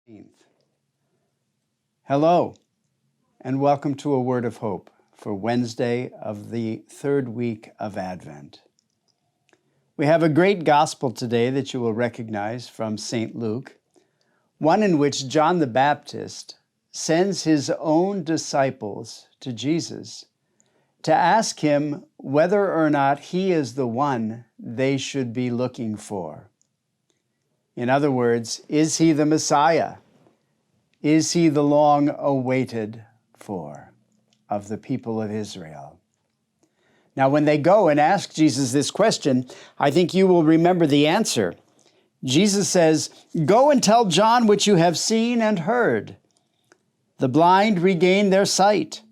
15th. Hello, and welcome to A Word of Hope for Wednesday of the third week of Advent. We have a great gospel today that you will recognize from St. Luke, one in which John the Baptist sends his own disciples to Jesus to ask him whether or not he is the one they should be looking for. In other words, is he the Messiah? Is he the long-awaited for of the people of Israel? Now, when they go and ask Jesus this question, I think you will remember the answer. Jesus says, "Go and tell John what you have seen and heard. The blind regain their sight.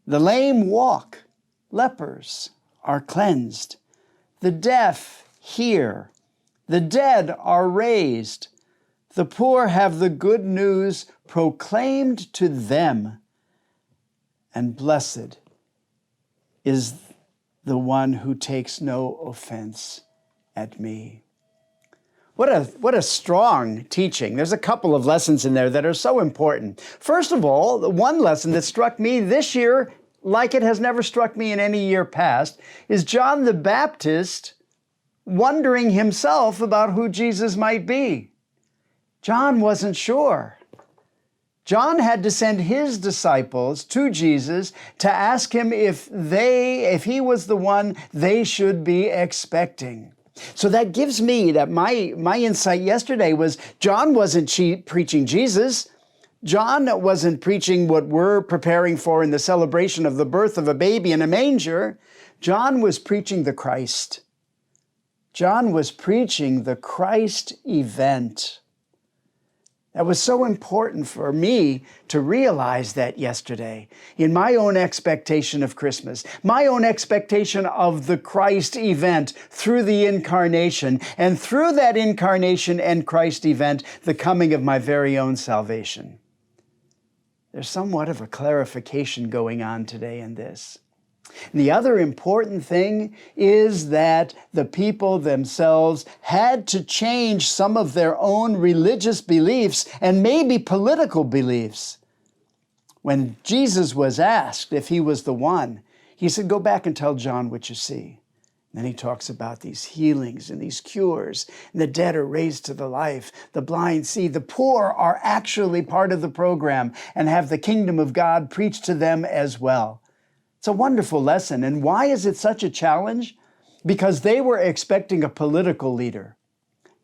The lame walk. Lepers are cleansed. The deaf hear. The dead are raised. The poor have the good news proclaimed to them. And blessed is the one who takes no offense at me." What a strong teaching. There's a couple of lessons in there that are so important. First of all, the one lesson that struck me this year, like it has never struck me in any year past, is John the Baptist wondering himself about who Jesus might be. John wasn't sure. John had to send his disciples to Jesus to ask him if he was the one they should be expecting. So that gives me that my insight yesterday was John wasn't preaching Jesus. John wasn't preaching what we're preparing for in the celebration of the birth of a baby in a manger. John was preaching the Christ. John was preaching the Christ event. That was so important for me to realize that yesterday in my own expectation of Christmas, my own expectation of the Christ event through the incarnation, and through that incarnation and Christ event, the coming of my very own salvation. There's somewhat of a clarification going on today in this. And the other important thing is that the people themselves had to change some of their own religious beliefs and maybe political beliefs. When Jesus was asked if he was the one, he said, "Go back and tell John what you see." And then he talks about these healings and these cures, and the dead are raised to the life, the blind see, the poor are actually part of the program and have the kingdom of God preached to them as well. It's a wonderful lesson. And why is it such a challenge? Because they were expecting a political leader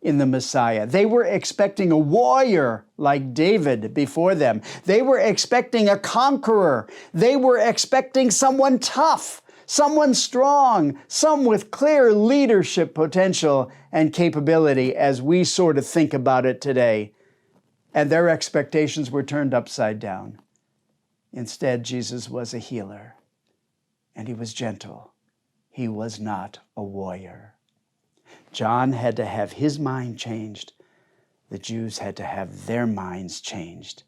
in the Messiah. They were expecting a warrior like David before them. They were expecting a conqueror. They were expecting someone tough, someone strong, some with clear leadership potential and capability as we sort of think about it today. And their expectations were turned upside down. Instead, Jesus was a healer. And he was gentle. He was not a warrior. John had to have his mind changed. The Jews had to have their minds changed.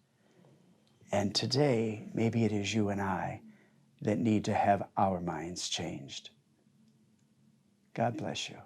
And today, maybe it is you and I that need to have our minds changed. God bless you.